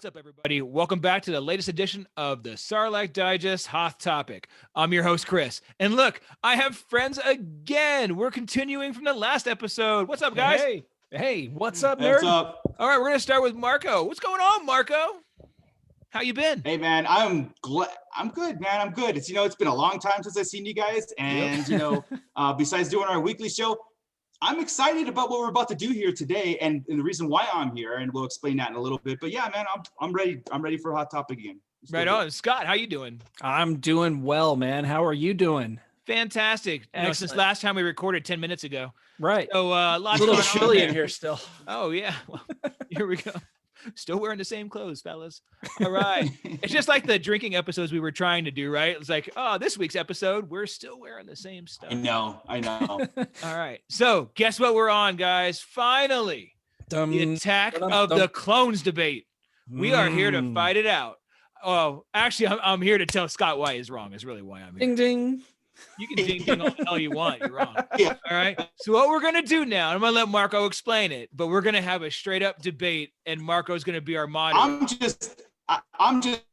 What's up, everybody? Welcome back to the latest edition of the Salracc Digest HOTH Topic. I'm your host, Kris. And look, I have friends again. We're continuing from the last episode. What's up, guys? Hey, what's up, nerd? What's up? All right, we're going to start with Marco. What's going on, Marco? How you been? Hey, man, I'm good, man. I'm good. It's been a long time since I've seen you guys. And, besides doing our weekly show, I'm excited about what we're about to do here today and the reason why I'm here. And we'll explain that in a little bit. But yeah, man, I'm ready. I'm ready for a hot topic again. Right on. Scott, how you doing? I'm doing well, man. How are you doing? Fantastic. Since last time we recorded 10 minutes ago. Right. So lots a little going on chilly there. in here still. Oh, yeah. Well, here we go. Still wearing the same clothes, fellas. All right. It's just like the drinking episodes we were trying to do, right? It's like, oh, this week's episode, we're still wearing the same stuff. I know. All right. So guess what we're on, guys? Finally, the attack of the clones debate. We are here to fight it out. Oh, actually, I'm here to tell Scott why he's wrong. Is really why I'm here. Ding, ding. You can ding ding all the hell you want. You're wrong. Yeah. All right. So what we're gonna do now, I'm gonna let Marco explain it, but we're gonna have a straight up debate, and Marco's gonna be our moderator. I'm just.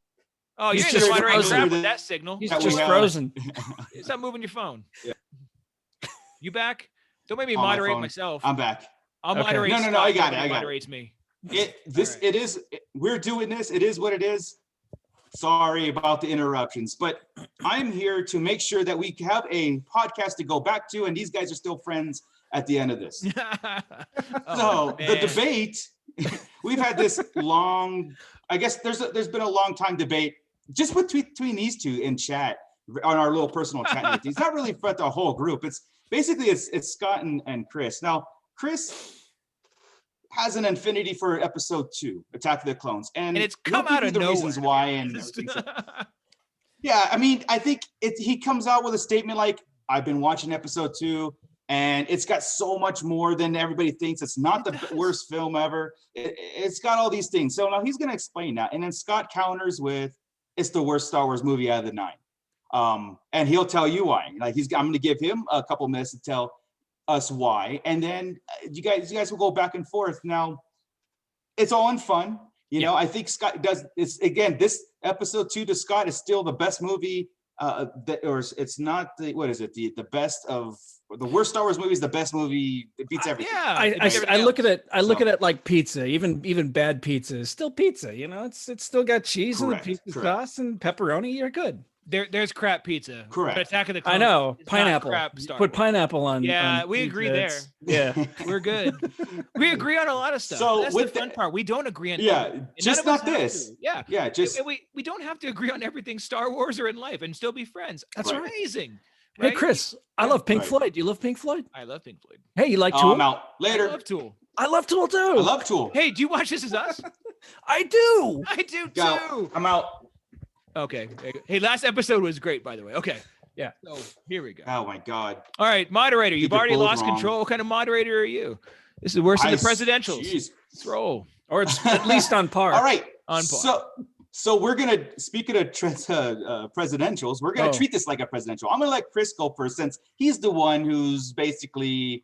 Oh, you're He's just just moderating frozen. crap with that signal. He's That we just have. frozen. Stop moving your phone. Yeah. You back? Don't make me On my moderate phone. myself. I'm back. I'll Okay. moderate. No, Scott, I got nobody it. moderates me. We're doing this. It is what it is. Sorry about the interruptions, but I'm here to make sure that we have a podcast to go back to, and these guys are still friends at the end of this. Oh, So the man. debate, we've had this long, I guess there's been a long time debate just between these two in chat on our little personal chat. It's not really for the whole group. It's basically Scott and Kris. Now, Kris has an affinity for episode 2, Attack of the Clones, and it's we'll come give out you of the nowhere. reasons why. And yeah, I mean, I think he comes out with a statement like, "I've been watching episode 2, and it's got so much more than everybody thinks. It's not the worst film ever. It's got all these things." So now he's going to explain that, and then Scott counters with, "It's the worst Star Wars movie out of the 9." And he'll tell you why. Like I'm going to give him a couple minutes to tell us why, and then you guys will go back and forth. Now, it's all in fun. I think Scott does. It's again, this episode 2 to Scott is still the best movie. It's not the what is it? The best of the worst Star Wars movie is the best movie. It beats everything. Yeah. I look at it. I look at it like pizza. Even bad pizza is still pizza. It's still got cheese and the pizza sauce and pepperoni. You're good. There's crap pizza. Correct. But Attack of the Clones. I know is not pineapple. crap Star Put Wars. pineapple on. Yeah, on we pizza. agree there. Yeah. We're good. We agree on a lot of stuff. So That's the with fun part. We don't agree on Yeah, everything. And just none of us not have this. to. Yeah. Yeah, just We don't have to agree on everything Star Wars or in life and still be friends. That's Right. amazing. Hey, Right? Chris, I love Pink Right. Floyd. Do you love Pink Floyd? I love Pink Floyd. Hey, you like oh, Tool? I'm out I later. love Tool. I love Tool too. I love Tool. Hey, do you watch This Is Us? I do. I do Go. too. I'm out. Okay. Hey, last episode was great, by the way. Okay. Yeah. So here we go. Oh my God. All right, moderator. You've Keep it already both lost wrong. control. What kind of moderator are you? This is worse than the presidentials. Jeez. Let's roll. Or it's at least on par. All right. On par. So we're gonna speaking of presidentials, we're gonna treat this like a presidential. I'm gonna let Kris go first since he's the one who's basically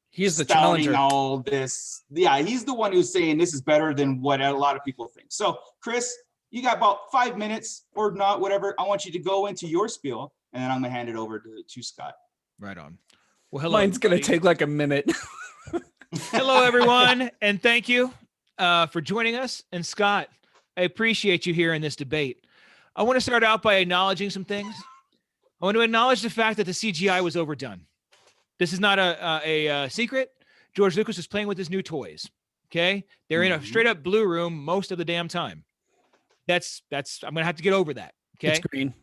He's the spouting challenger. all this. Yeah, he's the one who's saying this is better than what a lot of people think. So Kris, you got about 5 minutes or not, whatever. I want you to go into your spiel, and then I'm gonna hand it over to Scott. Right on. Well, hello. Mine's gonna everybody. take like a minute. Hello, everyone, and thank you for joining us. And Scott, I appreciate you here in this debate. I want to start out by acknowledging some things. I want to acknowledge the fact that the CGI was overdone. This is not a secret. George Lucas is playing with his new toys. Okay, they're in a straight up blue room most of the damn time. That's. I'm gonna have to get over that. Okay, It's green.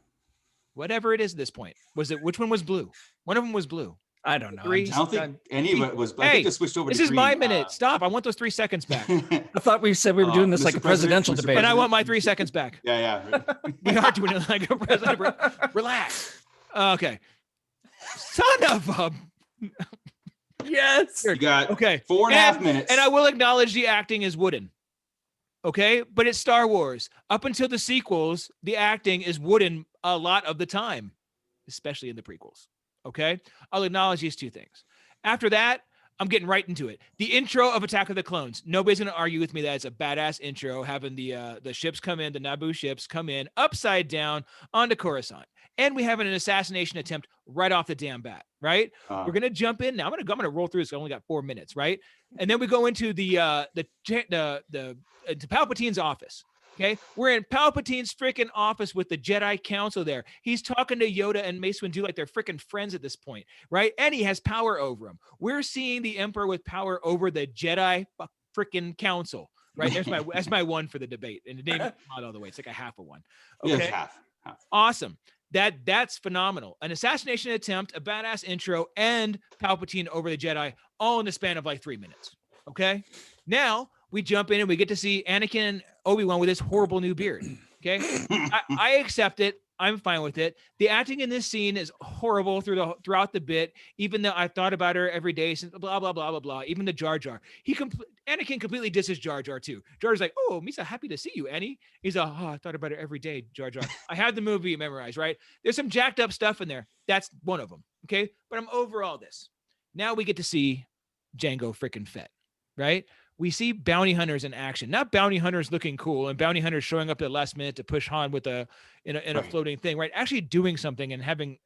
whatever it is at this point. Was it which one was blue? One of them was blue. I don't know. Three. I don't think any of it was. I Hey, think they switched over. This to is my green. minute. Stop! I want those 3 seconds back, I thought we said we were doing this like Mr. a presidential President, Mr. debate. and I want my 3 seconds back. Yeah. We are doing it like a president. Relax. Okay. Son of a. Yes. You got Okay. 4.5 minutes. And I will acknowledge the acting is wooden. Okay, but it's Star Wars. Up until the sequels, the acting is wooden a lot of the time, especially in the prequels. Okay, I'll acknowledge these 2 things. After that, I'm getting right into it. The intro of Attack of the Clones. Nobody's going to argue with me that it's a badass intro, having the ships come in, the Naboo ships come in upside down onto Coruscant. And we have an assassination attempt right off the damn bat, right? We're going to jump in now. I'm going to roll through this. I only got 4 minutes, right? And then we go into the Palpatine's office. Okay, we're in Palpatine's freaking office with the Jedi Council there. He's talking to Yoda and Mace Windu like they're freaking friends at this point, right? And he has power over him. We're seeing the Emperor with power over the Jedi freaking Council, right? That's my one for the debate, and it didn't even come out all the way. It's like a half of one. Okay, yeah, half. Awesome. That's phenomenal. An assassination attempt, a badass intro, and Palpatine over the Jedi, all in the span of like 3 minutes. Okay, now we jump in and we get to see Anakin and Obi-Wan with his horrible new beard. Okay. I accept it. I'm fine with it. The acting in this scene is horrible throughout the bit, even though I thought about her every day since blah, blah, blah, blah, blah. Even the Jar Jar. Anakin completely disses Jar Jar too. Jar Jar's like, oh, Misa, happy to see you, Annie. He's like, oh, I thought about it every day, Jar Jar. I had the movie memorized, right? There's some jacked up stuff in there. That's one of them. Okay. But I'm over all this. Now we get to see Jango freaking Fett, right? We see bounty hunters in action, not bounty hunters looking cool and bounty hunters showing up at the last minute to push Han with a floating thing, right? Actually doing something and having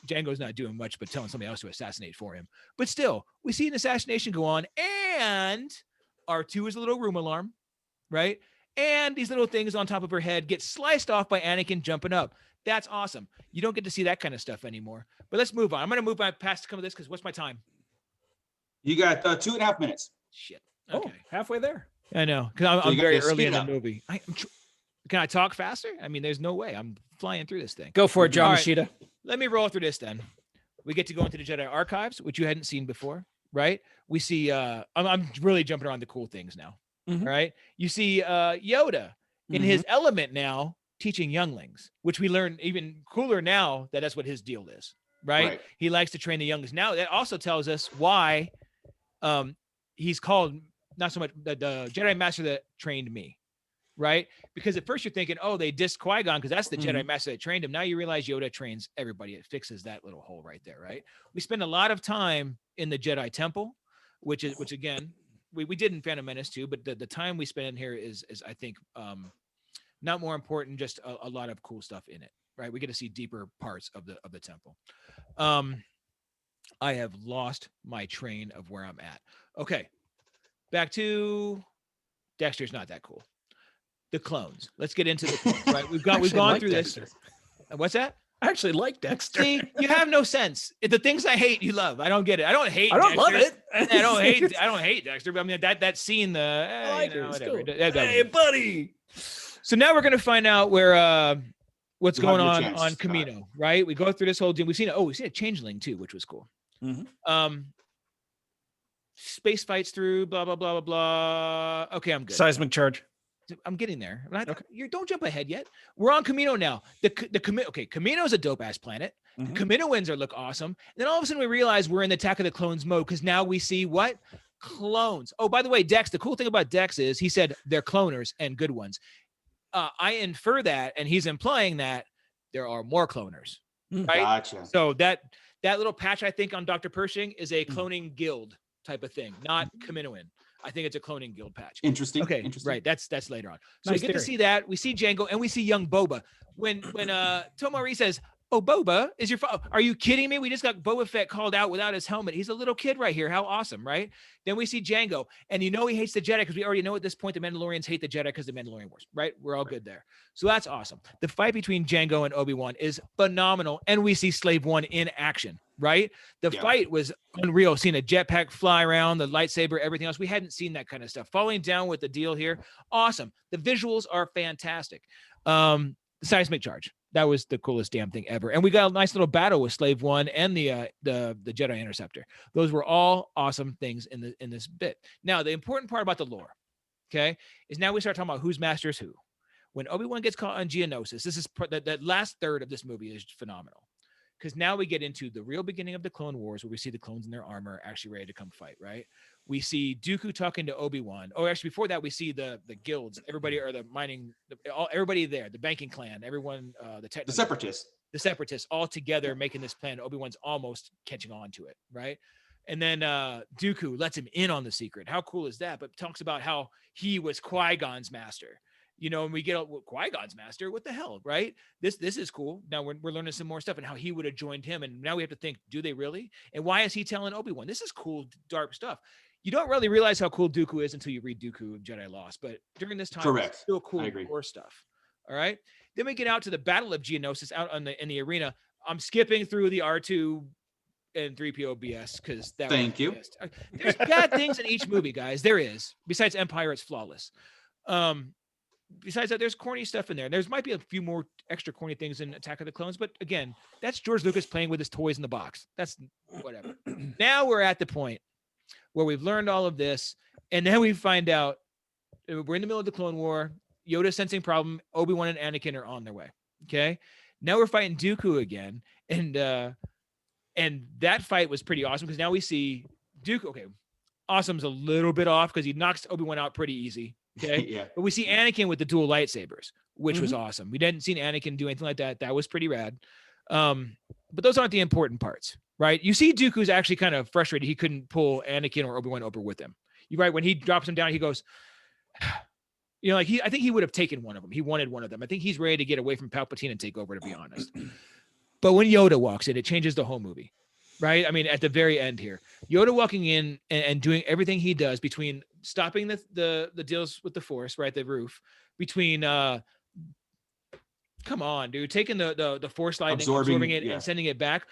Django's not doing much, but telling somebody else to assassinate for him. But still, we see an assassination go on, and R2 is a little room alarm, right? And these little things on top of her head get sliced off by Anakin jumping up. That's awesome. You don't get to see that kind of stuff anymore. But let's move on. I'm going to move on past some of this because what's my time? You got 2.5 minutes. Shit. Okay. Halfway there. I know, because I'm very early in the movie. Can I talk faster? I mean, there's no way. I'm flying through this thing. Go for it, John All Machida. Right, let me roll through this then. We get to go into the Jedi Archives, which you hadn't seen before, right? We see, I'm really jumping around the cool things now, right? You see Yoda in his element now, teaching younglings, which we learn even cooler now that that's what his deal is, right? He likes to train the younglings. Now, that also tells us why he's called not so much the Jedi Master that trained me, right? Because at first you're thinking, oh, they dissed Qui-Gon because that's the Jedi Master that trained him. Now you realize Yoda trains everybody. It fixes that little hole right there, right? We spend a lot of time in the Jedi Temple, which again, we did in Phantom Menace too, but the time we spend in here is I think not more important, just a lot of cool stuff in it, right? We get to see deeper parts of the temple. I have lost my train of where I'm at. Okay. Back to Dexter's not that cool. The clones. Let's get into the clones, right? We've gone through Dexter. This. What's that? I actually like Dexter. See, you have no sense. The things I hate, you love. I don't get it. I don't hate. I don't love it. I don't hate Dexter. But I mean that scene. Whatever. Cool. Hey, buddy. So now we're gonna find out where what's going on Camino, right? We go through this whole deal. We seen a changeling too, which was cool. Space fights through, blah, blah, blah, blah, blah. Okay, I'm good. Seismic charge. I'm getting there. You don't jump ahead yet. We're on Camino now. Camino's a dope ass planet. The Kaminoans look awesome. And then all of a sudden we realize we're in the Attack of the Clones mode because now we see what? Clones. Oh, by the way, Dex, the cool thing about Dex is he said they're cloners and good ones. I infer that, and he's implying that there are more cloners. Right? Gotcha. So that little patch I think on Dr. Pershing is a cloning guild type of thing, not Kaminoan. I think it's a cloning guild patch. Interesting. Okay, interesting. Right. That's later on. So we get to see that. We see Jango and we see young Boba. When Tomari says, "Oh, Boba is your father." Are you kidding me? We just got Boba Fett called out without his helmet. He's a little kid right here. How awesome, right? Then we see Jango, and he hates the Jedi because we already know at this point the Mandalorians hate the Jedi because the Mandalorian Wars, right? We're all good there. So that's awesome. The fight between Jango and Obi-Wan is phenomenal, and we see Slave One in action, right? The fight was unreal. Seeing a jetpack fly around, the lightsaber, everything else. We hadn't seen that kind of stuff. Falling down with the deal here, awesome. The visuals are fantastic. The seismic charge. That was the coolest damn thing ever. And we got a nice little battle with Slave One and the Jedi Interceptor. Those were all awesome things in this bit. Now, the important part about the lore, okay, is now we start talking about whose master is who. When Obi-Wan gets caught on Geonosis, this is that last third of this movie is phenomenal. Because now we get into the real beginning of the Clone Wars where we see the clones in their armor actually ready to come fight, right? We see Dooku talking to Obi-Wan. Oh, actually, before that, we see the guilds, everybody, or the mining, everybody there, the banking clan, everyone, the separatists, all together making this plan. Obi-Wan's almost catching on to it, right? And then Dooku lets him in on the secret. How cool is that? But talks about how he was Qui-Gon's master. You know, and we get Qui-Gon's master. What the hell, right? This is cool. Now we're learning some more stuff and how he would have joined him. And now we have to think, do they really? And why is he telling Obi-Wan? This is cool, dark stuff. You don't really realize how cool Dooku is until you read Dooku of Jedi Lost. But during this time, it's still cool core stuff. All right. Then we get out to the Battle of Geonosis out in the arena. I'm skipping through the R2 and 3PO BS because that. Thank you. There's bad things in each movie, guys. There is. Besides Empire, it's flawless. Besides that, there's corny stuff in there. There's might be a few more extra corny things in Attack of the Clones, but again, that's George Lucas playing with his toys in the box. That's whatever. Now we're at the point where we've learned all of this, and then we find out we're in the middle of the Clone War. Yoda sensing problem. Obi-Wan and Anakin are on their way. Okay. Now we're fighting Dooku again, and that fight was pretty awesome because now we see Dooku. Okay, awesome's a little bit off because he knocks Obi-Wan out pretty easy. Okay, Yeah. But we see Anakin with the dual lightsabers, which was awesome. We didn't see Anakin do anything like that. That was pretty rad. But those aren't the important parts, right? You see Dooku's actually kind of frustrated. He couldn't pull Anakin or Obi-Wan over with him. You're right. When he drops him down, he goes, you know, like I think he would have taken one of them. He wanted one of them. I think he's ready to get away from Palpatine and take over, to be honest. But when Yoda walks in, it changes the whole movie, right? I mean, at the very end here, Yoda walking in and doing everything he does between stopping the deals with the Force, right? The roof between, come on, dude, taking the Force lightning, absorbing it and sending it back.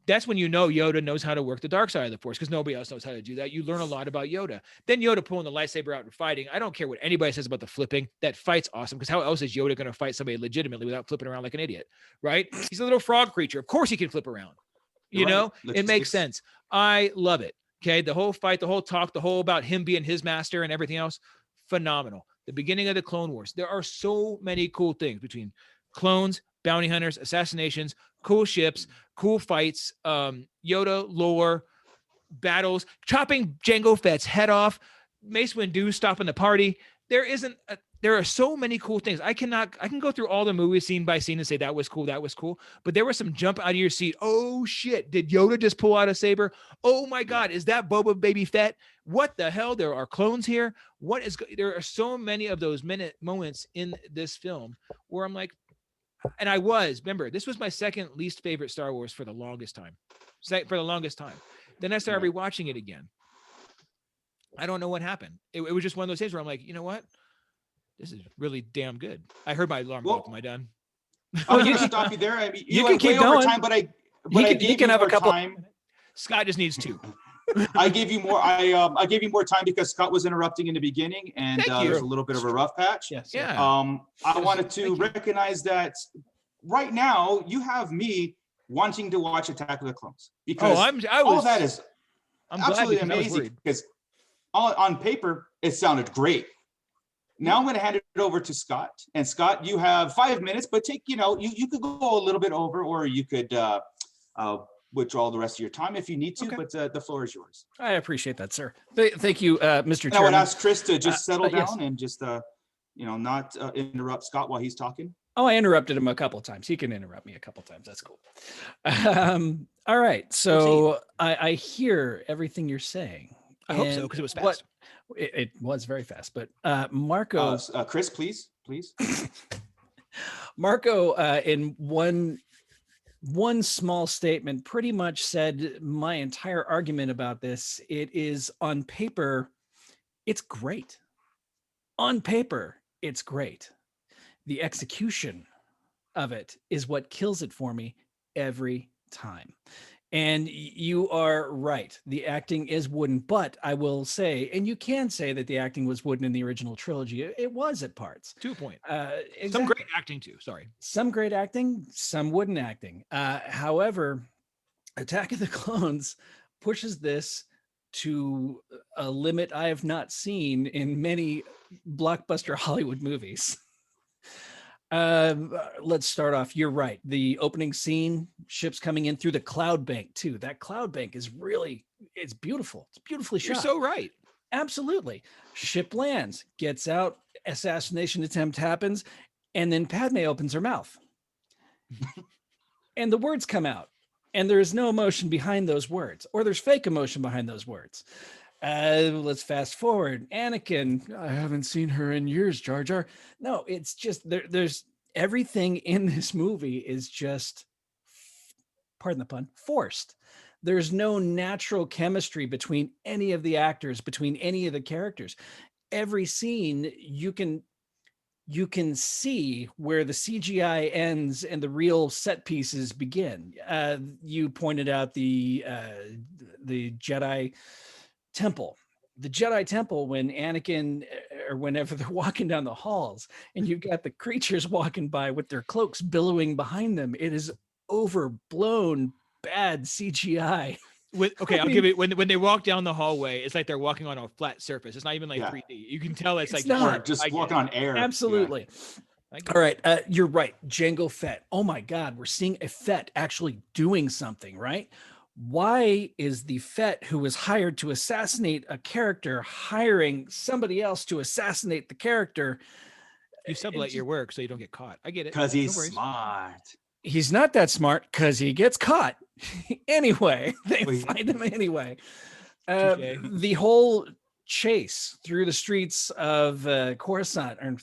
That's when you know Yoda knows how to work the dark side of the Force because nobody else knows how to do that. You learn a lot about Yoda. Then Yoda pulling the lightsaber out and fighting. I don't care what anybody says about the flipping. That fight's awesome because how else is Yoda going to fight somebody legitimately without flipping around like an idiot, right? He's a little frog creature. Of course he can flip around. You know, it makes sense. I love it. Okay. The whole fight, the whole talk, the whole about him being his master and everything else, phenomenal. The beginning of the Clone Wars. There are so many cool things between clones, bounty hunters, assassinations, cool ships, cool fights, Yoda lore, battles, chopping Jango Fett's head off, Mace Windu stopping the party. There are so many cool things. I can go through all the movies scene by scene and say that was cool, but there was some jump out of your seat. Oh shit, did Yoda just pull out a saber? Oh my God, is that Boba Baby Fett? What the hell? There are clones here. There are so many of those moments in this film where I'm like, and remember, this was my second least favorite Star Wars for the longest time. Then I started rewatching it again. I don't know what happened. It was just one of those things where I'm like, you know what? This is really damn good. I heard my alarm clock. Am I done? Oh, you can stop you there. I mean, you can keep going. Time, but you can have a couple. Time. Scott just needs 2. I gave you more. I gave you more time because Scott was interrupting in the beginning, and there's a little bit of a rough patch. Yes. Yeah. I wanted to recognize that right now you have me wanting to watch Attack of the Clones because all that is absolutely amazing. Because on paper it sounded great. Now I'm going to hand it over to Scott. And Scott, you have 5 minutes, but you could go a little bit over, or you could withdraw the rest of your time if you need to. Okay. But the floor is yours. I appreciate that, sir. Thank you, Mr. Chairman. I would ask Chris to just settle down and just not interrupt Scott while he's talking. Oh, I interrupted him a couple of times. He can interrupt me a couple of times. That's cool. All right. So I hear everything you're saying. I hope so, because it was fast. It was very fast, but Marco, Chris, please. Marco, in one small statement, pretty much said my entire argument about this. It is on paper, it's great. On paper, it's great. The execution of it is what kills it for me every time. And you are right. The acting is wooden, but I will say, and you can say that the acting was wooden in the original trilogy. It was at parts. 2 point. Exactly. Some great acting too. Sorry. Some great acting, some wooden acting. However, Attack of the Clones pushes this to a limit I have not seen in many blockbuster Hollywood movies. Let's start off. You're right. The opening scene, ships coming in through the cloud bank too. That cloud bank is it's beautiful. It's beautifully shot. You're so right. Absolutely. Ship lands, gets out, assassination attempt happens, and then Padme opens her mouth. And the words come out. And there is no emotion behind those words, or there's fake emotion behind those words. Let's fast forward. Anakin, I haven't seen her in years, Jar Jar. No, it's just there's everything in this movie is just, pardon the pun, forced. There's no natural chemistry between any of the actors, between any of the characters. Every scene you can see where the CGI ends and the real set pieces begin. You pointed out the Jedi temple. The Jedi temple, when Anakin or whenever they're walking down the halls and you've got the creatures walking by with their cloaks billowing behind them, it is overblown bad CGI. I'll give it, when they walk down the hallway, it's like they're walking on a flat surface. It's not even like Yeah. 3D. You can tell it's like Or just walking on air. Absolutely. All right. You're right. Jango Fett. Oh my God. We're seeing a Fett actually doing something, right? Why is the Fett who was hired to assassinate a character hiring somebody else to assassinate the character? You sublet your work so you don't get caught. I get it. Because he's smart. He's not that smart because he gets caught. Anyway, they find him anyway. The whole chase through the streets of Coruscant or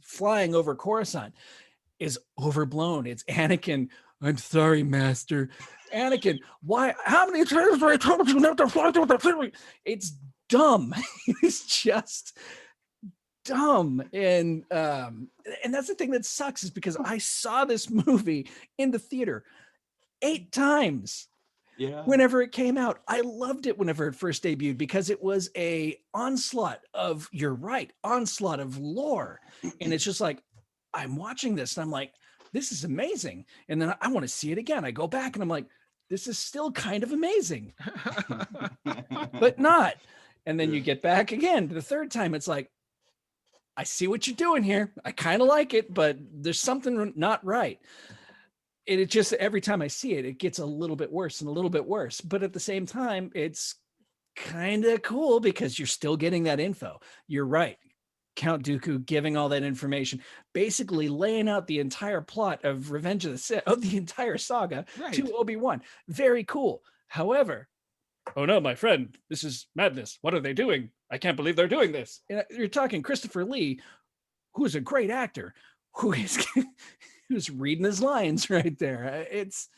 flying over Coruscant is overblown. It's Anakin. I'm sorry, Master. Anakin, why? How many times have I told you not to fly through the city? It's dumb. It's just dumb. And that's the thing that sucks, is because I saw this movie in the theater 8 times. Yeah. Whenever it came out, I loved it whenever it first debuted, because it was a onslaught of, you're right, onslaught of lore. And it's just like, I'm watching this and I'm like, this is amazing. And then I want to see it again. I go back and I'm like, this is still kind of amazing, but not. And then you get back again the third time. It's like, I see what you're doing here. I kind of like it, but there's something not right. And it just, every time I see it, it gets a little bit worse and a little bit worse. But at the same time, it's kind of cool because you're still getting that info. You're right. Count Dooku giving all that information, basically laying out the entire plot of Revenge of the Sith, of the entire saga, to Obi-Wan. Very cool. However, oh no, my friend, this is madness. What are they doing? I can't believe they're doing this. And you're talking Christopher Lee, who is a great actor, who's reading his lines right there. It's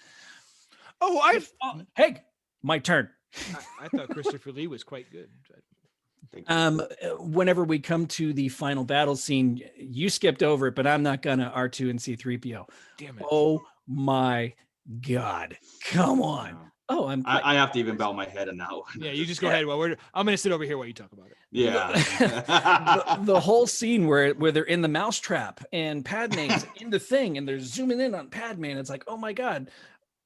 hey, my turn. I thought Christopher Lee was quite good. Whenever we come to the final battle scene, you skipped over it, but I'm not gonna. R2 and C3PO. Damn it. Oh my God. Come on. Oh, I have to even bow my head in that one. Yeah, you just go ahead. Well, I'm going to sit over here while you talk about it. Yeah. the whole scene where they're in the mousetrap and Padme's in the thing and they're zooming in on Padme and it's like, oh my God.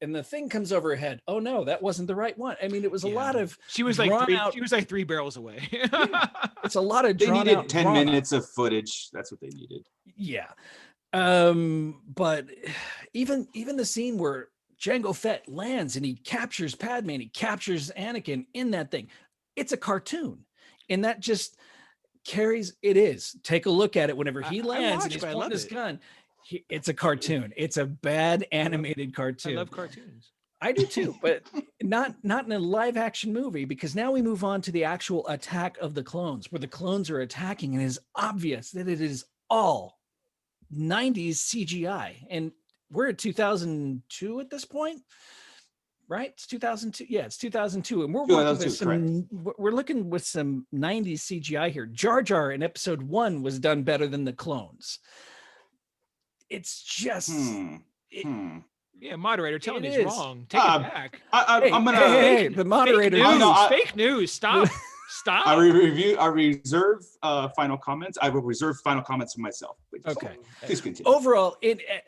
And the thing comes over her head. Oh no, that wasn't the right one. I mean, it was a lot of, she was like 3 barrels away. It's a lot of they needed 10 drama. minutes of footage. That's what they needed. Yeah. But even the scene where Jango Fett lands and he captures Padme and he captures Anakin in that thing, it's a cartoon. And that just carries, it is. Take a look at it whenever he lands and he's pointing his gun. It's a cartoon. It's a bad animated cartoon. I love cartoons. I do too, but not in a live action movie, because now we move on to the actual Attack of the Clones, where the clones are attacking and it is obvious that it is all 90s CGI. And we're at 2002 at this point, right? It's 2002. Yeah, it's 2002. And we're looking with some 90s CGI here. Jar Jar in episode 1 was done better than the clones. It's just yeah, moderator, tell me he's wrong. Take it back. I'm gonna hey, the moderator. Fake news. Stop. Stop. I reserve final comments. I will reserve final comments for myself. Okay. Please continue. Overall,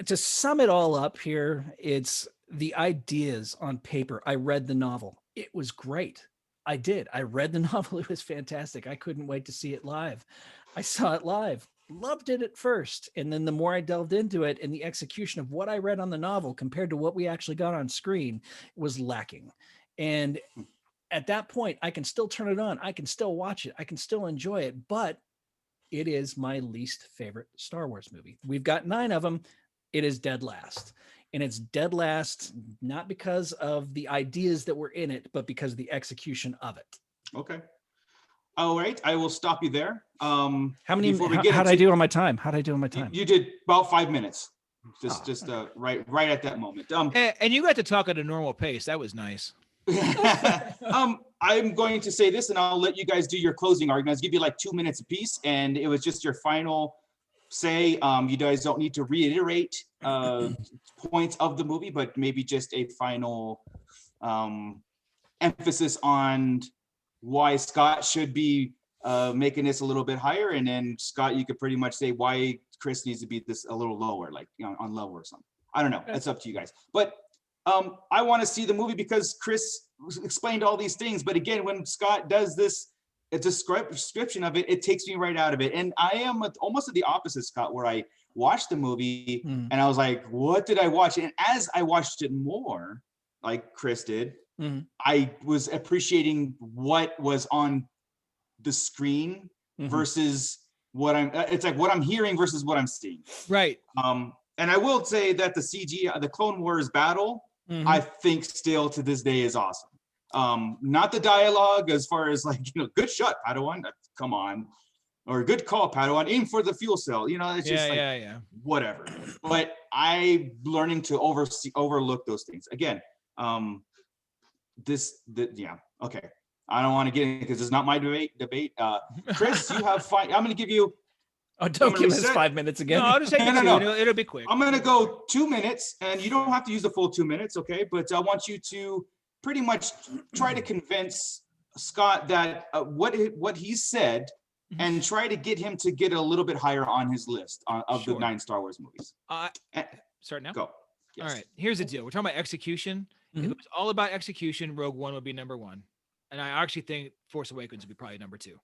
to sum it all up here, it's the ideas on paper. I read the novel. It was great. I did. I read the novel. It was fantastic. I couldn't wait to see it live. I saw it live. Loved it at first. And then the more I delved into it, and the execution of what I read on the novel compared to what we actually got on screen was lacking. And at that point, I can still turn it on. I can still watch it. I can still enjoy it, but it is my least favorite Star Wars movie. We've got 9 of them. It is dead last. and it's dead last, not because of the ideas that were in it, but because of the execution of it. Okay. All right. I will stop you there. How many? Before we How get did I into- do on my time? How did I do on my time? You did about 5 minutes. Oh, Just right at that moment. And you got to talk at a normal pace. That was nice. I'm going to say this, and I'll let you guys do your closing arguments. Give you like 2 minutes apiece, and it was just your final say. You guys don't need to reiterate points of the movie, but maybe just a final emphasis on why Scott should be making this a little bit higher, and then Scott, you could pretty much say why Kris needs to be this a little lower, like on lower or something. I don't know. It's up to you guys. But I want to see the movie because Kris explained all these things. But again, when Scott does this, it's a description of it. It takes me right out of it. And I am almost at the opposite, Scott, where I watched the movie and I was like, what did I watch? And as I watched it more, like Kris did, I was appreciating what was on the screen versus what it's like what I'm hearing versus what I'm seeing. Right. And I will say that the CG, the Clone Wars battle, I think still to this day is awesome. Not the dialogue as far as like, good shot, Padawan, come on. Or good call, Padawan, aim for the fuel cell. It's just whatever. But I'm learning to overlook those things. Again, okay. I don't want to get in because it's not my debate. Kris, you have fine. I'm going to give you. Oh, don't give us 5 minutes again. No, I'll just take it. No. It'll be quick. I'm going to go 2 minutes, and you don't have to use the full 2 minutes, okay? But I want you to pretty much try to convince Scott that what he said, and try to get him to get a little bit higher on his list of the 9 Star Wars movies. Start now. Go. Yes. All right. Here's the deal. We're talking about execution. If it was all about execution, Rogue One would be number 1. And I actually think Force Awakens would be probably number 2.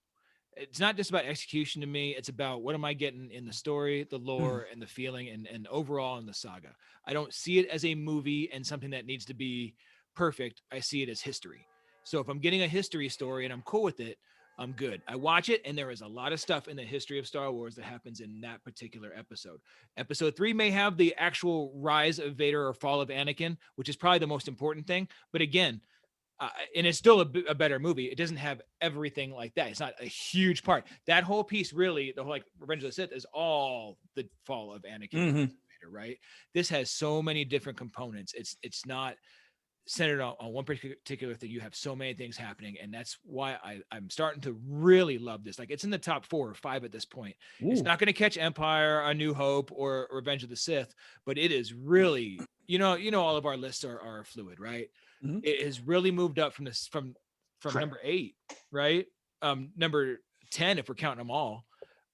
It's not just about execution to me. It's about what am I getting in the story, the lore, and the feeling, and overall in the saga. I don't see it as a movie and something that needs to be perfect. I see it as history. So if I'm getting a history story and I'm cool with it, I'm good. I watch it, and there is a lot of stuff in the history of Star Wars that happens in that particular episode. Episode 3 may have the actual rise of Vader or fall of Anakin, which is probably the most important thing. But again, and it's still a better movie. It doesn't have everything like that. It's not a huge part. That whole piece, really, the whole like Revenge of the Sith, is all the fall of Anakin and Vader, right? This has so many different components. It's not centered on one particular thing. You have so many things happening, and that's why I'm starting to really love this. Like, it's in the top 4 or 5 at this point. It's not going to catch Empire, A New Hope, or Revenge of the Sith, but it is really, all of our lists are fluid, right? It has really moved up from this from number 8, right? Number 10, if we're counting them all,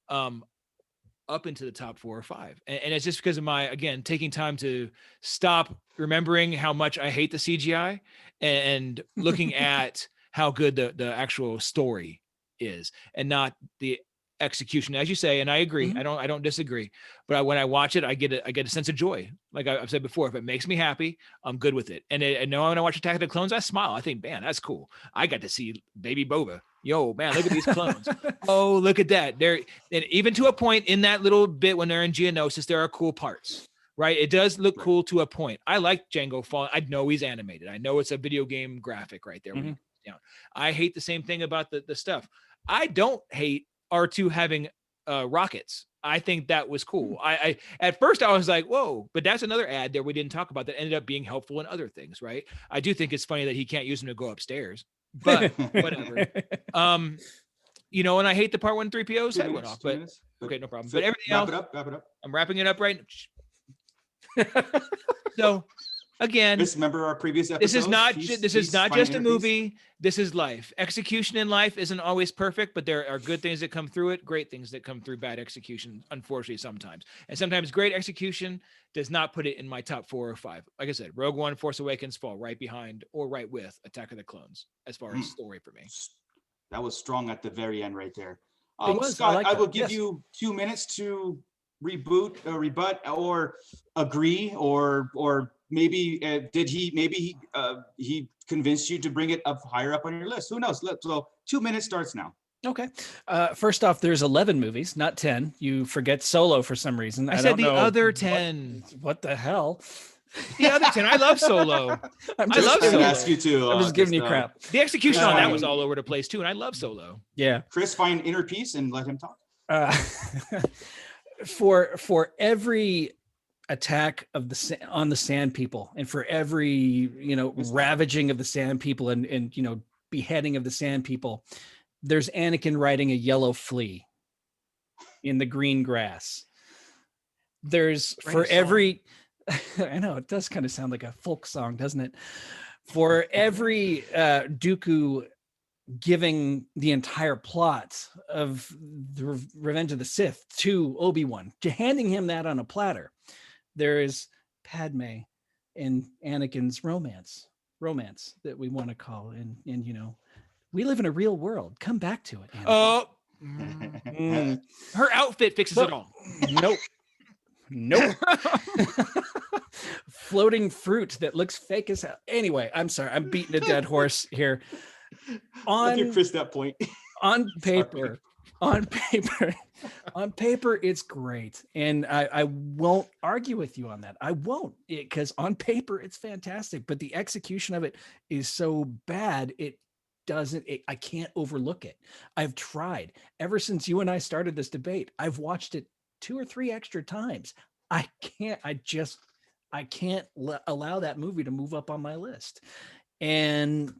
up into the top 4 or 5. And it's just because of my, again, taking time to stop remembering how much I hate the CGI and looking at how good the actual story is, and not the execution, as you say. And I agree. I don't disagree. But when I watch it, I get a sense of joy. Like I've said before, if it makes me happy, I'm good with it. And I know when I watch Attack of the Clones, I smile. I think, man, that's cool. I got to see Baby Boba. Yo, man, look at these clones. Oh, look at that. And even to a point in that little bit when they're in Geonosis, there are cool parts, right? It does look cool to a point. I like Jango falling. I know he's animated. I know it's a video game graphic right there. I hate the same thing about the stuff. I don't hate R2 having rockets. I think that was cool. I at first I was like, whoa, but that's another ad there we didn't talk about that ended up being helpful in other things, right? I do think it's funny that he can't use them to go upstairs, but whatever. And I hate the part when 3PO's head went off, but okay, no problem. But everything else, wrap it up. I'm wrapping it up right now. So again, just remember our previous episode. This is not just a movie. This is life. Execution in life isn't always perfect, but there are good things that come through it, great things that come through bad execution, unfortunately, sometimes. And sometimes great execution does not put it in my top 4 or 5. Like I said, Rogue One, Force Awakens fall right behind or right with Attack of the Clones as far as story for me. That was strong at the very end right there. Scott, I will give you 2 minutes to rebut, or agree, or maybe he convinced you to bring it up higher up on your list. Who knows? So 2 minutes starts now. Okay. First off, there's 11 movies, not 10. You forget Solo for some reason. I said the other 10. What the hell? The other 10, I love Solo. I'm I just, love Chris Solo. ask you to. I'm just giving you crap. The execution Chris on that Pine- was all over the place too, and I love Solo. Yeah. Chris, find inner peace and let him talk. Uh, for every attack of on the Sand People, and for every ravaging of the Sand People and beheading of the Sand People, there's Anakin riding a yellow flea in the green grass. There's for every I know it does kind of sound like a folk song, doesn't it? For every Dooku giving the entire plot of the Revenge of the Sith to Obi-Wan, to handing him that on a platter, there is Padme and Anakin's romance that we want to call, and we live in a real world. Come back to it. Oh, her outfit fixes it all. Nope. Floating fruit that looks fake as hell. Anyway, I'm sorry. I'm beating a dead horse here. I'll give Chris that point. On paper, it's great. And I won't argue with you on that. I won't, because on paper, it's fantastic. But the execution of it is so bad, I can't overlook it. I've tried. Ever since you and I started this debate, I've watched it 2 or 3 extra times. I can't allow that movie to move up on my list. And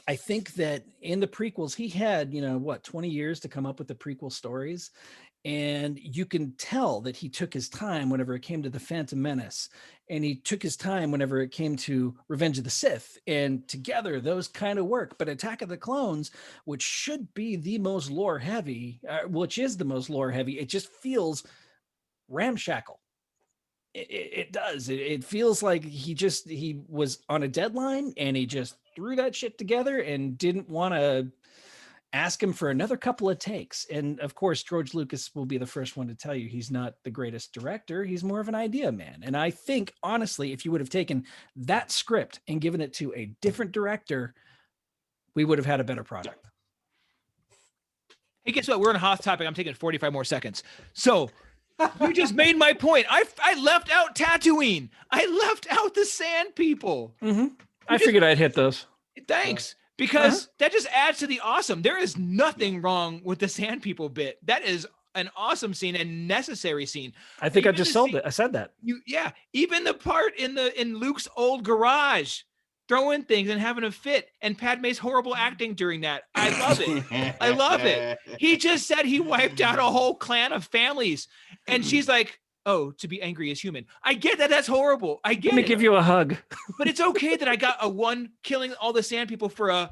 I think that in the prequels, he had, 20 years to come up with the prequel stories. And you can tell that he took his time whenever it came to the Phantom Menace, and he took his time whenever it came to Revenge of the Sith, and together those kind of work. But Attack of the Clones, which should be the most lore heavy, it just feels ramshackle. It does. It feels like he was on a deadline, and he just threw that shit together and didn't want to ask him for another couple of takes. And of course, George Lucas will be the first one to tell you he's not the greatest director. He's more of an idea man. And I think, honestly, if you would have taken that script and given it to a different director, we would have had a better product. Hey, guess what? We're on a HOTH topic. I'm taking 45 more seconds. So you just made my point. I left out Tatooine. I left out the Sand People. Mm-hmm. I figured I'd hit those. Thanks. Because that just adds to the awesome. There is nothing wrong with the Sand People bit. That is an awesome scene and necessary scene. I think I just sold it. I said that. Even the part in Luke's old garage, throwing things and having a fit, and Padme's horrible acting during that. I love it. I love it. He just said he wiped out a whole clan of families, and she's like, "Oh, to be angry is human." I get that. That's horrible. I get it. Let me give you a hug. But it's okay that I got a 1 killing all the Sand People for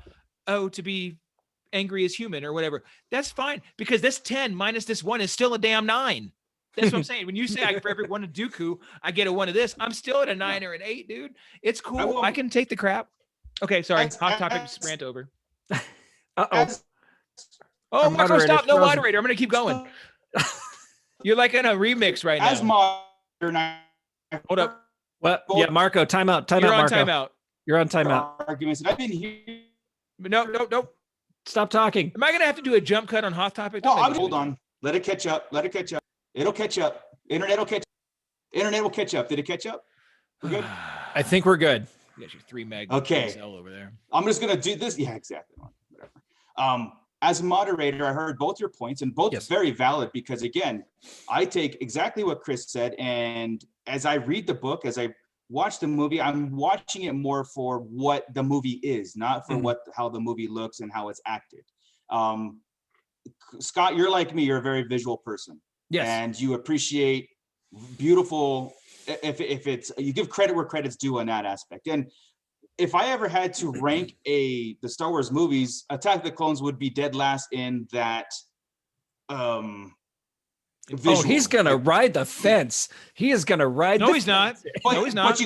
to be angry is human or whatever. That's fine, because this 10 minus this 1 is still a damn 9. That's what I'm saying. When you say for every 1 of Dooku, I get a 1 of this, I'm still at a 9 or an 8, dude. It's cool. I can take the crap. Okay, sorry. Hot topic rant over. Oh, Marco, stop. No moderator. I'm going to keep going. You're like in a remix right now. As moderator, hold up. What? Yeah, Marco, timeout. You're on Marco. timeout. You're on timeout. Arguments. I've been here. No. Stop talking. Am I going to have to do a jump cut on Hot Topic? No, hold on. Let it catch up. It'll catch up. Internet will catch up. Did it catch up? We're good? I think we're good. You got your 3 meg okay. over there. I'm just going to do this. Yeah, exactly. Whatever. As a moderator, I heard both your points, and both very valid, because again, I take exactly what Chris said. And as I read the book, as I watch the movie, I'm watching it more for what the movie is, not for how the movie looks and how it's acted. Scott, you're like me, you're a very visual person. Yes. And you appreciate beautiful, if it's, you give credit where credit's due on that aspect. And if I ever had to rank the Star Wars movies, Attack of the Clones would be dead last in that visual. Oh, he's gonna ride the fence. He is gonna ride. No, he's not. No, he's not.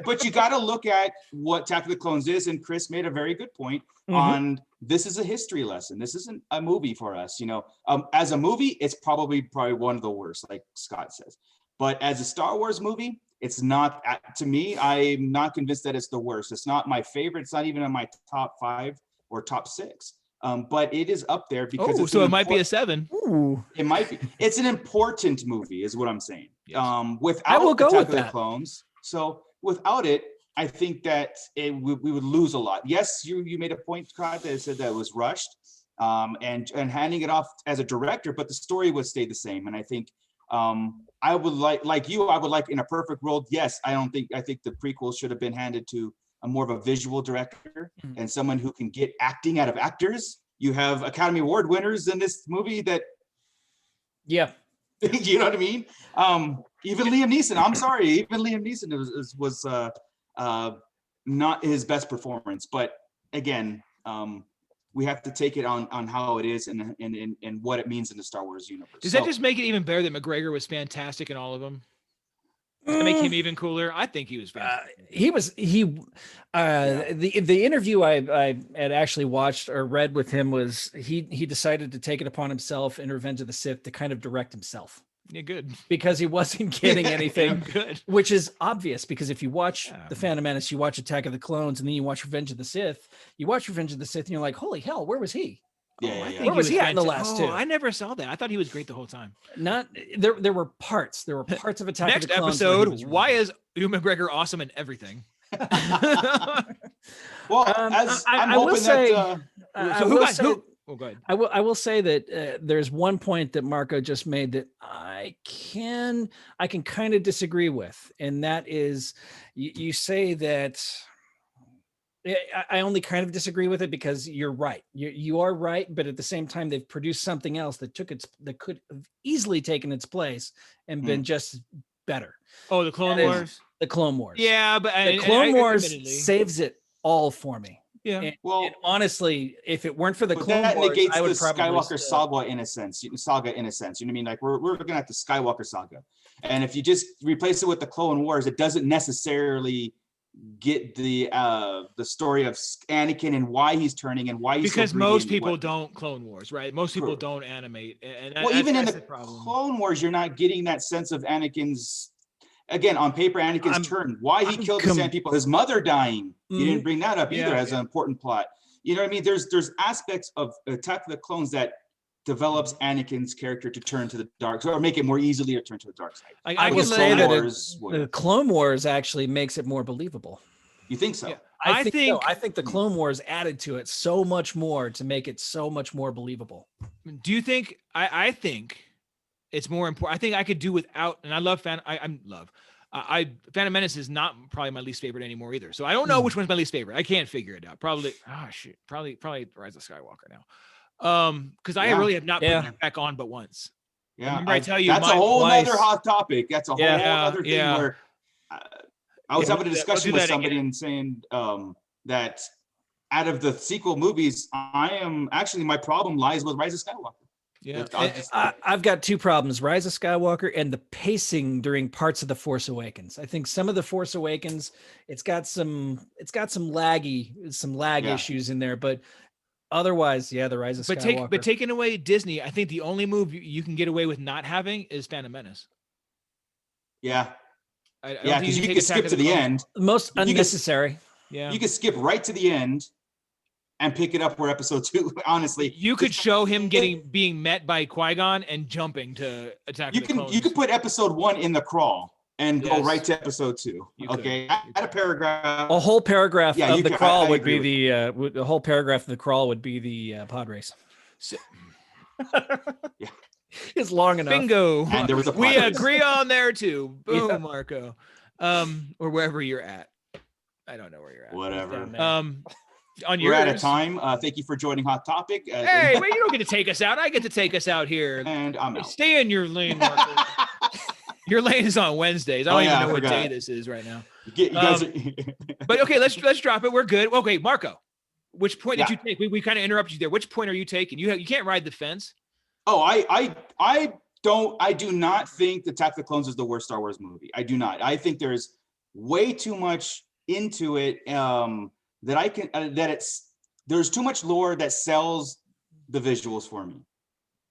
But you gotta look at what Attack of the Clones is, and Chris made a very good point on this is a history lesson. This isn't a movie for us, As a movie, it's probably one of the worst, like Scott says. But as a Star Wars movie, it's not, to me, I'm not convinced that it's the worst. It's not my favorite. It's not even in my top 5 or top 6. But it is up there because it might be a 7. Ooh. It might be. It's an important movie, is what I'm saying. Yes. Without I will go Attack with of the that. Clones. So without it, I think that we would lose a lot. Yes, you made a point, Scott, that said that it was rushed, and handing it off as a director, but the story would stay the same. And I think I would like you, I would like in a perfect world. Yes, I think the prequel should have been handed to a more of a visual director and someone who can get acting out of actors. You have Academy Award winners in this movie that, yeah, you know what I mean? Even Liam Neeson, I'm sorry, even Liam Neeson was not his best performance. But again, we have to take it on how it is and what it means in the Star Wars universe. Does that just make it even better that McGregor was fantastic in all of them? Does that make him even cooler? I think he was fantastic. The interview I had actually watched or read with him was he decided to take it upon himself in Revenge of the Sith to kind of direct himself. Yeah, good. Because he wasn't getting anything, good. Which is obvious because if you watch The Phantom Menace, you watch Attack of the Clones, and then you watch Revenge of the Sith, and you're like, holy hell, where was he? Yeah. Where was he at in the last two? I never saw that. I thought he was great the whole time. Not there were parts. There were parts of Attack of the Clones. Next episode, why is Ewan McGregor awesome in everything? Well, I'm hoping that go ahead. I will say that there's one point that Marco just made that I can kind of disagree with, and that is you say that I only kind of disagree with it because you're right. You are right, but at the same time, they've produced something else that could have easily taken its place and been just better. Oh, the Clone Wars. The Clone Wars. Yeah, but the Clone Wars saves it all for me. Yeah. And honestly, if it weren't for the Clone that Wars, negates I would the probably Skywalker saga in a sense. You know what I mean? Like we're looking at the Skywalker saga, and if you just replace it with the Clone Wars, it doesn't necessarily get the story of Anakin and why he's turning and why he's because most people don't Clone Wars, right? Most people don't animate, and even in the Clone Wars, you're not getting that sense of Anakin's. Again, on paper, Anakin's turn. Why he killed the Sand People, his mother dying. You didn't bring that up either as an important plot. You know what I mean? There's aspects of Attack of the Clones that develops Anakin's character to turn to the dark side or make it more easily to turn to the dark side. I will say that the Clone Wars actually makes it more believable. You think so? Yeah, I think the Clone Wars added to it so much more to make it so much more believable. Do you think? I think it's more important. I think I could do without, and I love Phantom Menace is not probably my least favorite anymore either. So I don't know which one's my least favorite. I can't figure it out. Probably Rise of Skywalker now. Because I really have not put that back on but once. Yeah, remember I tell you that's a whole other hot topic. That's a whole other thing where I was having a discussion with somebody and saying that out of the sequel movies, my problem lies with Rise of Skywalker. Yeah, I've got two problems: Rise of Skywalker and the pacing during parts of The Force Awakens. I think some of The Force Awakens, it's got some lag issues in there, but otherwise, the Rise of Skywalker. But taking away Disney, I think the only move you can get away with not having is Phantom Menace. Yeah, because you can skip to the end. Most unnecessary. You can skip right to the end and pick it up where episode 2, honestly. You could show him being met by Qui-Gon and jumping to Attack of the Clones. You could put episode 1 in the crawl and go right to episode 2. Okay. Add a paragraph. A whole paragraph of the crawl would be the whole paragraph of the crawl would be the pod race. It's long enough. Bingo. And there was we agree on there too. Boom, Marco. Or wherever you're at. I don't know where you're at. Whatever. We're out of time. Thank you for joining Hot Topic. Hey, wait, you don't get to take us out. I get to take us out here. And I'm out. Stay in your lane, Marco. Your lane is on Wednesdays. I don't even know what day this is right now. You guys but okay, let's drop it. We're good. Okay, Marco, which point did you take? We kind of interrupted you there. Which point are you taking? You can't ride the fence. Oh, I do not think the Attack of the Clones is the worst Star Wars movie. I do not. I think there's way too much into it. There's too much lore that sells the visuals for me.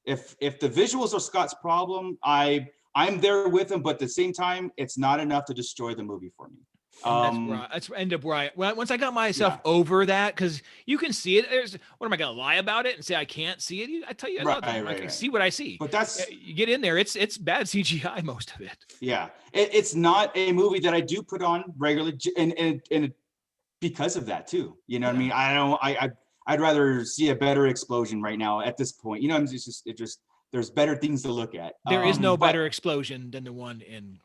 If the visuals are Scott's problem, I'm there with him, but at the same time, it's not enough to destroy the movie for me. That's end up where once I got myself over that, because you can see it. What am I gonna lie about it and say I can't see it? I tell you, I love it. I can see what I see. But that's you get in there. It's bad CGI most of it. Yeah, it's not a movie that I do put on regularly, and because of that too. You know what I mean? I'd rather see a better explosion right now at this point. You know, it just there's better things to look at. There is no better explosion than the one in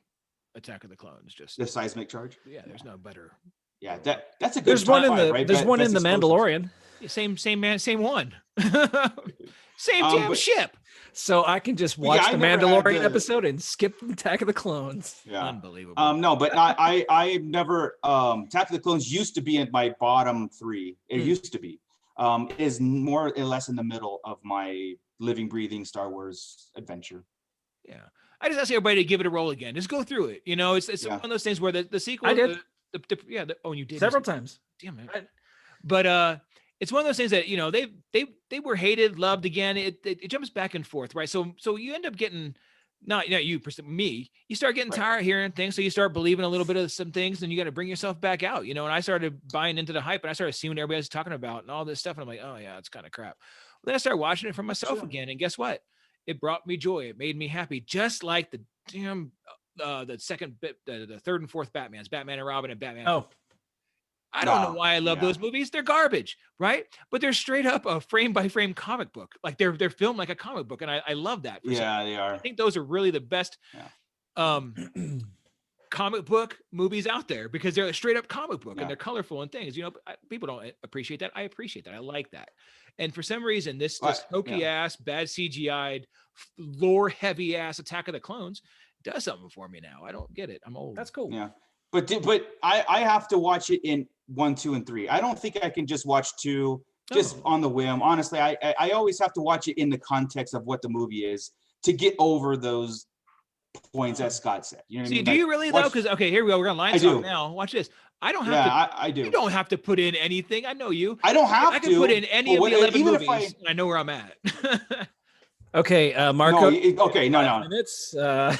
Attack of the Clones. Just the seismic charge. Yeah, there's no better. Yeah, that's a good. There's one in the right? there's one in the Mandalorian. Yeah, same man, same one. Same damn ship. So I can just watch the Mandalorian episode and skip Attack of the Clones. Yeah, unbelievable. No, but I never. Attack of the Clones used to be in my bottom 3. It used to be. Is more or less in the middle of my living, breathing Star Wars adventure. Yeah. I just ask everybody to give it a roll again. Just go through it. You know, it's one of those things where the sequel. I did. You did several times. Damn it. But it's one of those things that, you know, they were hated, loved again. It jumps back and forth, right? So you end up getting not you, me. You start getting tired of hearing things, so you start believing a little bit of some things, and you got to bring yourself back out, you know. And I started buying into the hype, and I started seeing what everybody was talking about and all this stuff, and I'm like, oh yeah, it's kind of crap. Well, then I started watching it for myself again, and guess what? It brought me joy. It made me happy, just like the damn the second bit, the third and fourth Batman's, Batman and Robin and Batman. Oh, I don't know why I love those movies. They're garbage, right? But they're straight up a frame by frame comic book. Like they're filmed like a comic book, and I love that. They are. I think those are really the best comic book movies out there, because they're a straight up comic book and they're colorful and things. You know, people don't appreciate that. I appreciate that. I like that. And for some reason, this hokey ass, bad CGI'd, lore heavy ass Attack of the Clones does something for me now. I don't get it. I'm old. That's cool. Yeah. But I have to watch it in 1, 2, and 3. I don't think I can just watch 2 just on the whim. Honestly, I always have to watch it in the context of what the movie is to get over those points that Scott said. You know what I mean? Do you really though? Because here we go. We're gonna line talk now. Watch this. I don't have to. I do. You don't have to put in anything. I know you. I don't have to. I can put in any of the 11 movies. And I know where I'm at. Okay, Marco. No. Minutes. Yeah.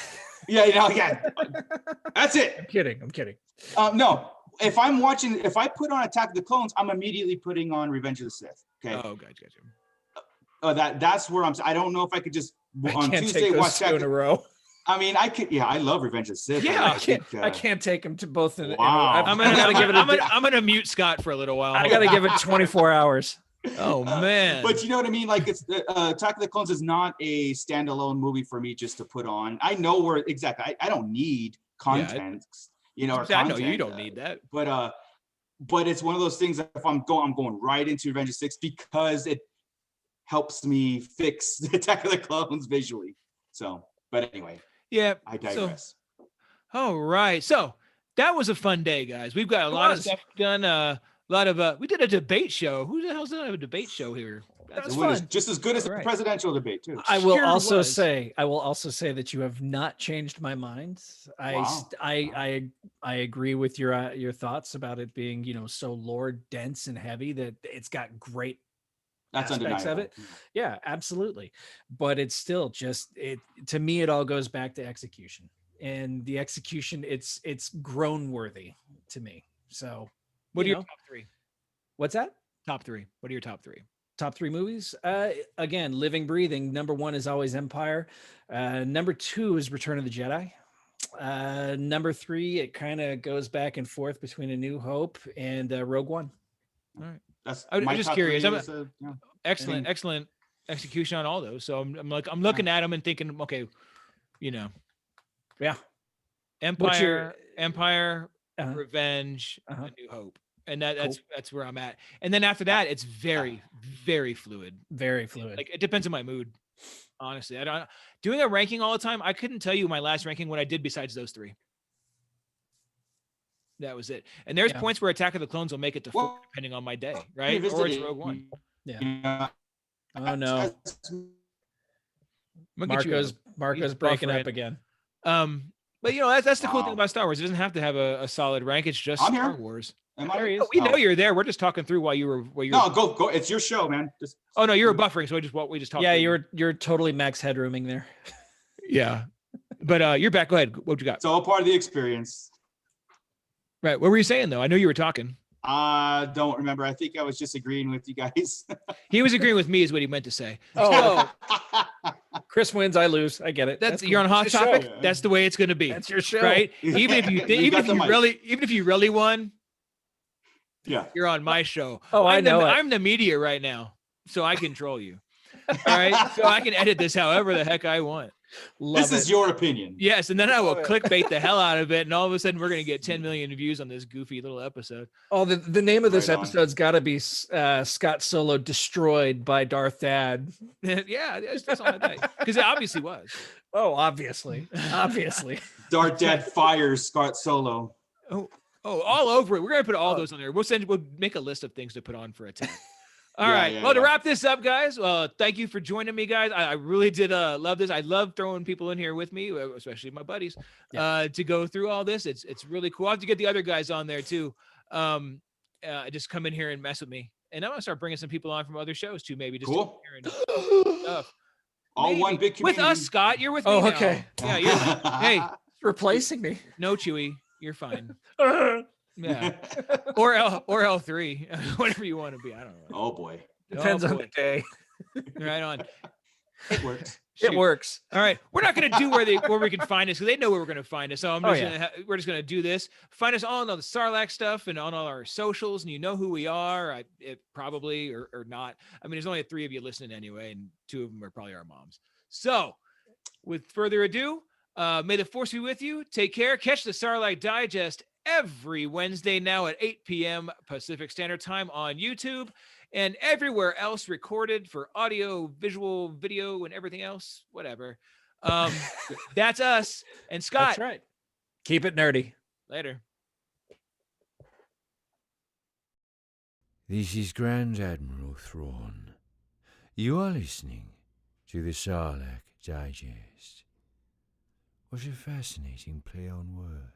That's it. I'm kidding. No. If I put on Attack of the Clones, I'm immediately putting on Revenge of the Sith. Okay. Oh, gotcha. That's where I don't know if I could just on Tuesday watch 2 in a row. I mean, I could. Yeah, I love Revenge of the Sith. Yeah, I can't take them to both. Wow. I'm gonna mute Scott for a little while. I gotta give it 24 hours. Oh man! But you know what I mean? Like, it's Attack of the Clones is not a standalone movie for me just to put on. I know where exactly. I don't need content. I know you don't need that. But it's one of those things that if I'm going right into Revenge of the Sith because it helps me fix the Attack of the Clones visually. So, but anyway. Yeah. I digress. All right. So that was a fun day, guys. We've got a lot of stuff done. We did a debate show. Who the hell's doing a debate show here? That's fun. Just as good as the presidential debate too. I will also say that you have not changed my mind. I agree with your thoughts about it being, so lore dense and heavy that it's got great aspects of it. Yeah, absolutely. But it's still to me, it all goes back to execution, and the execution it's grown worthy to me. So what are your top 3? What's that? Top 3. What are your top 3? Top 3 movies? Again, living, breathing. Number 1 is always Empire. Number 2 is Return of the Jedi. Number 3, it kind of goes back and forth between A New Hope and Rogue One. All right. I'm just curious. Excellent execution on all those. So I'm looking at them and thinking, okay, yeah, Empire, Revenge, A New Hope, and that's where I'm at. And then after that, it's very, very fluid. Very fluid. Like, it depends on my mood. Honestly, I don't doing a ranking all the time. I couldn't tell you my last ranking what I did besides those 3. That was it. And there's points where Attack of the Clones will make it to 4 depending on my day, right? Or it's Rogue One. Yeah. Oh no. Marco's breaking up again. But that's the cool thing about Star Wars. It doesn't have to have a solid rank. It's just Star Wars. We know you're there. We're just talking through while you were. No, go. It's your show, man. Oh no, you were buffering, so we just talked. Yeah, you're totally max headrooming there. Yeah, but you're back. Go ahead. What you got? It's all part of the experience. Right. What were you saying though? I know you were talking. Don't remember. I think I was just agreeing with you guys. He was agreeing with me is what he meant to say. Oh, Chris wins, I lose. I get it. That's cool. you're on Hot It's your Topic. show. That's the way it's going to be. That's your show. Right? Even if you You got the mic. even if you really won, Yeah. you're on my show. Oh, I know it. I'm the media right now, so I control you. All right, so I can edit this however the heck I want. This is your opinion. Yes, and then I will Love it. clickbait the hell out of it, and all of a sudden we're going to get 10 million views on this goofy little episode. Oh, the name of this Right on. episode's got to be Scott Solo destroyed by Darth Thad. Yeah, that's all I think. Because it obviously was. Oh, obviously. Darth Dad fires Scott Solo. Oh, all over it. We're gonna put all those on there. We'll make a list of things to put on for a tag. All Yeah, right. yeah, Well, to yeah. wrap this up, guys. Thank you for joining me, guys. I really did love this. I love throwing people in here with me, especially my buddies, to go through all this. It's really cool. I have to get the other guys on there too. Just come in here and mess with me, and I'm gonna start bringing some people on from other shows too. Maybe just to Cool. come here and stuff. All Maybe. one big With community. us, Scott. You're with me. Oh, now. okay. Yeah. Hey, Replacing me. no, Chewy. You're fine. Depends Yeah. or L3, whatever you want to be. I don't know. Oh boy. on boy. the day. Right on. It works. It Shoot. works. All right, we're not going to do where we can find us because they know where we're going to find us. So we're just going to do this. Find us all on the Sarlacc stuff and on all our socials, and you know who we are. Probably or not. I mean, there's only 3 of you listening anyway, and 2 of them are probably our moms. So, with further ado, may the force be with you. Take care. Catch the Sarlacc Digest every Wednesday now at 8 p.m. Pacific Standard Time on YouTube. And everywhere else recorded for audio, visual, video, and everything else, whatever. That's us. And Scott. That's right. Keep it nerdy. Later. This is Grand Admiral Thrawn. You are listening to the Sarlacc Digest. What a fascinating play on words.